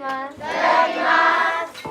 ます。いただきます。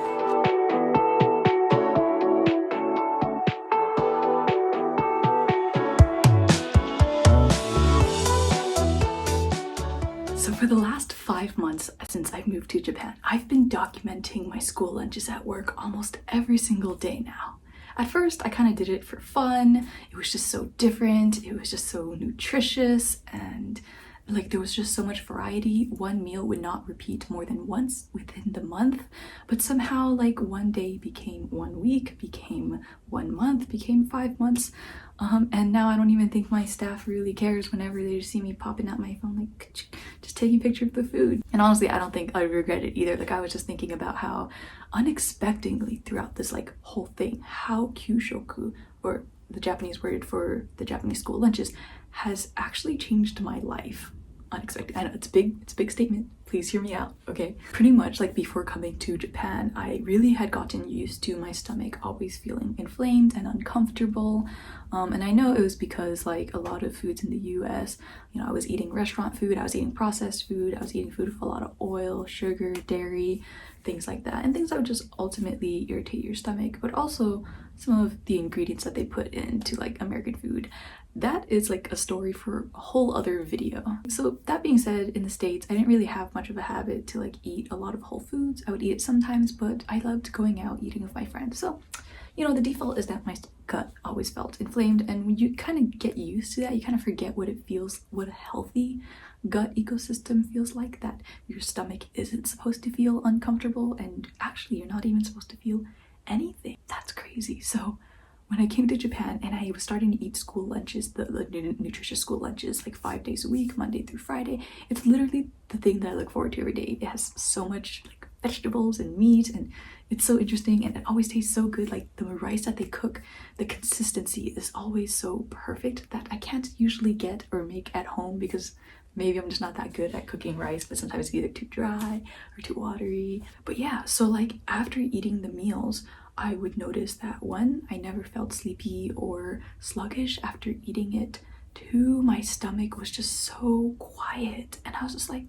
So for the last 5 months since I've moved to Japan, I've been documenting my school lunches at work almost every single day now. At first, I kind of did it for fun. It was just so different. It was just so nutritious, and like there was just so much variety. One meal would not repeat more than once within the month, but somehow like one day became 1 week, became 1 month, became 5 months. And now I don't even think my staff really cares whenever they just see me popping out my phone, like just taking pictures of the food. And honestly, I don't think I regret it either. Like I was just thinking about how unexpectedly throughout this like whole thing, how kyushoku, or the Japanese word for the Japanese school lunches, has actually changed my life. Unexpected. I know it's a big statement. Please hear me out, okay? Pretty much like before coming to Japan, I really had gotten used to my stomach always feeling inflamed and uncomfortable. And I know it was because like a lot of foods in the US, you know, I was eating restaurant food, I was eating processed food, I was eating food with a lot of oil, sugar, dairy, things like that, and things that would just ultimately irritate your stomach, but also some of the ingredients that they put into like American food. That is like a story for a whole other video. So that being said, in the States, I didn't really have much of a habit to like eat a lot of whole foods. I would eat it sometimes, but I loved going out eating with my friends. So, you know, the default is that my gut always felt inflamed, and when you kind of get used to that, you kind of forget what it feels, what a healthy gut ecosystem feels like, that your stomach isn't supposed to feel uncomfortable, and actually you're not even supposed to feel anything. That's crazy. So when I came to Japan and I was starting to eat school lunches, the nutritious school lunches, like 5 days a week, Monday through Friday, it's literally the thing that I look forward to every day. It has so much like vegetables and meat, and it's so interesting, and it always tastes so good. Like the rice that they cook, the consistency is always so perfect that I can't usually get or make at home, because maybe I'm just not that good at cooking rice, but sometimes it's either too dry or too watery. But yeah, so like after eating the meals, I would notice that 1, I never felt sleepy or sluggish after eating it. 2, my stomach was just so quiet, and I was just like,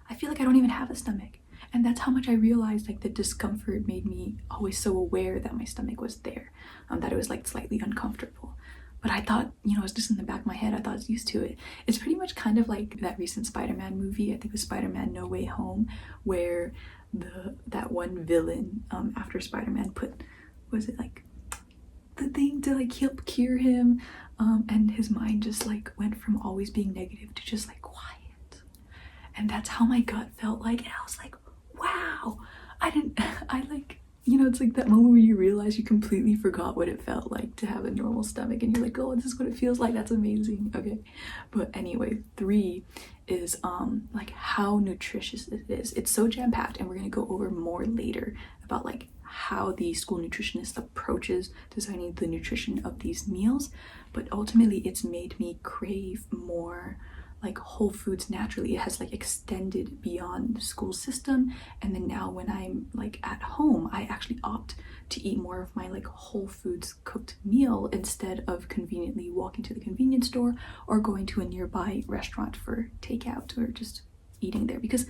I feel like I don't even have a stomach. And that's how much I realized like the discomfort made me always so aware that my stomach was there, that it was like slightly uncomfortable. But I thought, you know, it's just in the back of my head, I thought I was used to it. It's pretty much kind of like that recent Spider-Man movie, I think it was Spider-Man No Way Home, where that one villain after Spider-Man put, was it like the thing to like help cure him, and his mind just like went from always being negative to just like quiet. And that's how my gut felt like, and I was like, wow, I like, you know, it's like that moment where you realize you completely forgot what it felt like to have a normal stomach, and you're like, oh, this is what it feels like. That's amazing. Okay. But anyway, 3 is like how nutritious it is. It's so jam-packed, and we're gonna go over more later about like how the school nutritionist approaches designing the nutrition of these meals. But ultimately it's made me crave more like whole foods naturally. It has like extended beyond the school system, and then now when I'm like at home, I actually opt to eat more of my like whole foods cooked meal instead of conveniently walking to the convenience store or going to a nearby restaurant for takeout or just eating there, because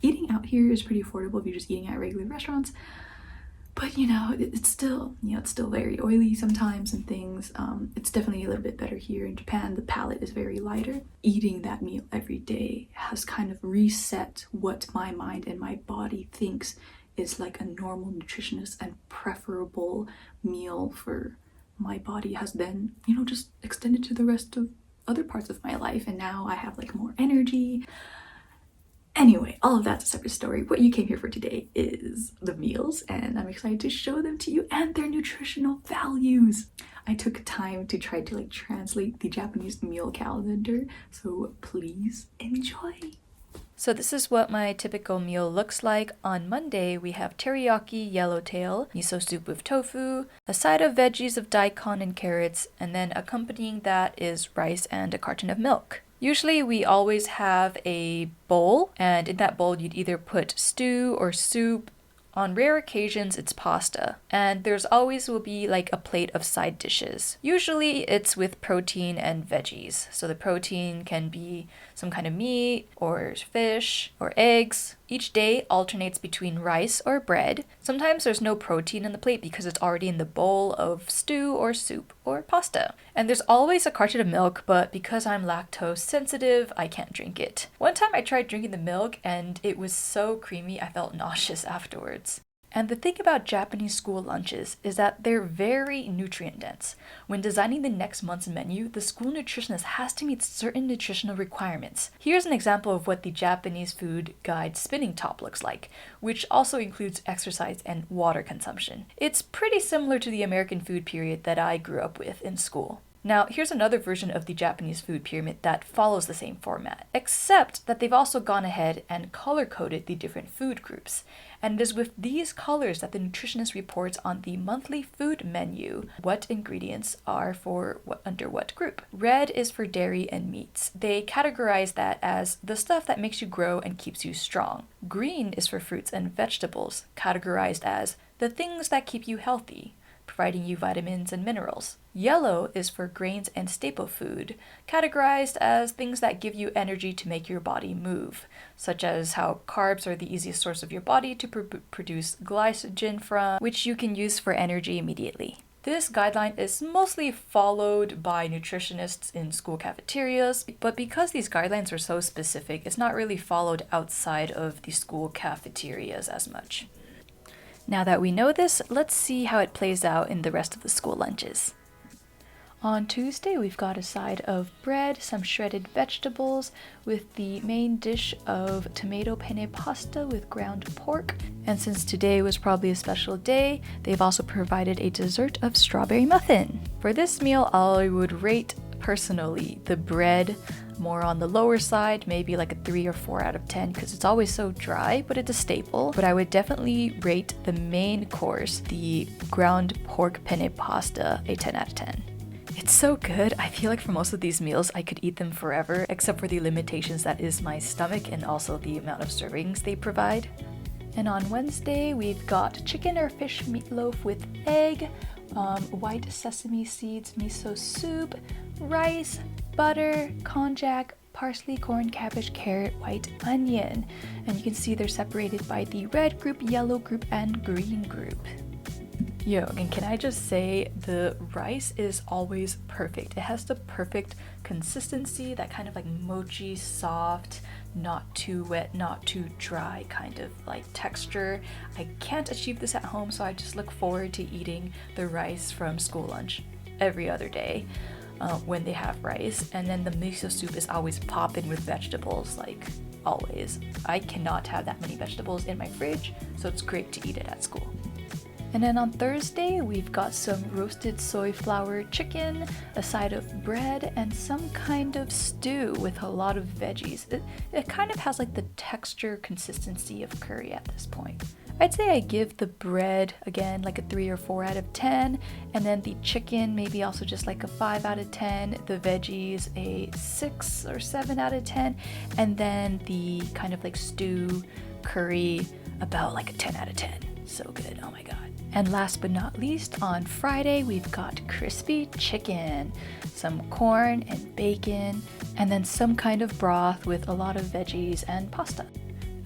eating out here is pretty affordable if you're just eating at regular restaurants. But you know, it's still, you know, it's still very oily sometimes and things. It's definitely a little bit better here in Japan. The palate is very lighter. Eating that meal every day has kind of reset what my mind and my body thinks is like a normal, nutritious, and preferable meal for my body, has then, you know, just extended to the rest of other parts of my life. And now I have like more energy. Anyway, all of that's a separate story. What you came here for today is the meals, and I'm excited to show them to you and their nutritional values. I took time to try to like translate the Japanese meal calendar, so please enjoy. So this is what my typical meal looks like. On Monday, we have teriyaki yellowtail, miso soup with tofu, a side of veggies of daikon and carrots, and then accompanying that is rice and a carton of milk. Usually we always have a bowl, and in that bowl you'd either put stew or soup. On rare occasions it's pasta, and there's always will be like a plate of side dishes. Usually it's with protein and veggies. So the protein can be some kind of meat or fish or eggs. Each day alternates between rice or bread. Sometimes there's no protein in the plate because it's already in the bowl of stew or soup or pasta. And there's always a carton of milk, but because I'm lactose sensitive, I can't drink it. One time I tried drinking the milk and it was so creamy I felt nauseous afterwards. And the thing about Japanese school lunches is that they're very nutrient dense. When designing the next month's menu, the school nutritionist has to meet certain nutritional requirements. Here's an example of what the Japanese food guide spinning top looks like, which also includes exercise and water consumption. It's pretty similar to the American food period that I grew up with in school. Now, here's another version of the Japanese food pyramid that follows the same format, except that they've also gone ahead and color-coded the different food groups. And it is with these colors that the nutritionist reports on the monthly food menu what ingredients are for under what group. Red is for dairy and meats. They categorize that as the stuff that makes you grow and keeps you strong. Green is for fruits and vegetables, categorized as the things that keep you healthy, providing you vitamins and minerals. Yellow is for grains and staple food, categorized as things that give you energy to make your body move, such as how carbs are the easiest source of your body to produce glycogen from, which you can use for energy immediately. This guideline is mostly followed by nutritionists in school cafeterias, but because these guidelines are so specific, it's not really followed outside of the school cafeterias as much. Now that we know this, let's see how it plays out in the rest of the school lunches. On Tuesday, we've got a side of bread, some shredded vegetables, with the main dish of tomato penne pasta with ground pork. And since today was probably a special day, they've also provided a dessert of strawberry muffin. For this meal, I would rate personally the bread more on the lower side, maybe like a 3 or 4 out of 10 because it's always so dry, but it's a staple. But I would definitely rate the main course, the ground pork penne pasta, a 10 out of 10. It's so good. I feel like for most of these meals, I could eat them forever, except for the limitations that is my stomach and also the amount of servings they provide. And on Wednesday, we've got chicken or fish meatloaf with egg, white sesame seeds miso soup, rice, butter, konjac, parsley, corn, cabbage, carrot, white onion. And you can see they're separated by the red group, yellow group, and green group. Yo, and can I just say, the rice is always perfect. It has the perfect consistency, that kind of like mochi, soft, not too wet, not too dry kind of like texture. I can't achieve this at home, so I just look forward to eating the rice from school lunch every other day when they have rice. And then the miso soup is always popping with vegetables, like always. I cannot have that many vegetables in my fridge, so it's great to eat it at school. And then on Thursday, we've got some roasted soy flour chicken, a side of bread, and some kind of stew with a lot of veggies. It kind of has like the texture consistency of curry at this point. I'd say I give the bread, again, like a 3 or 4 out of 10, and then the chicken, maybe also just like a 5 out of 10, the veggies, a 6 or 7 out of 10, and then the kind of like stew, curry, about like a 10 out of 10. So good, oh my god. And last but not least, on Friday, we've got crispy chicken, some corn and bacon, and then some kind of broth with a lot of veggies and pasta.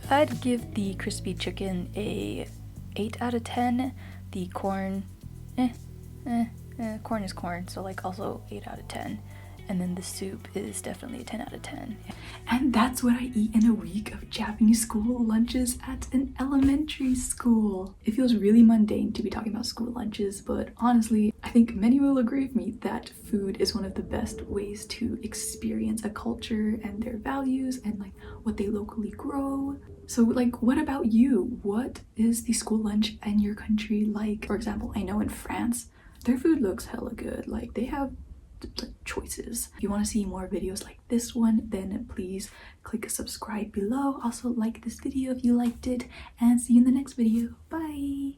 I'd give the crispy chicken a 8 out of 10. The corn, corn is corn, so like also 8 out of 10. And then the soup is definitely a 10 out of 10. And that's what I eat in a week of Japanese school lunches at an elementary school. It feels really mundane to be talking about school lunches, but honestly, I think many will agree with me that food is one of the best ways to experience a culture and their values and like what they locally grow. So like, what about you? What is the school lunch in your country like? For example, I know in France, their food looks hella good. Like they have choices. If you want to see more videos like this one, then please click subscribe below. Also like this video if you liked it, and see you in the next video. Bye.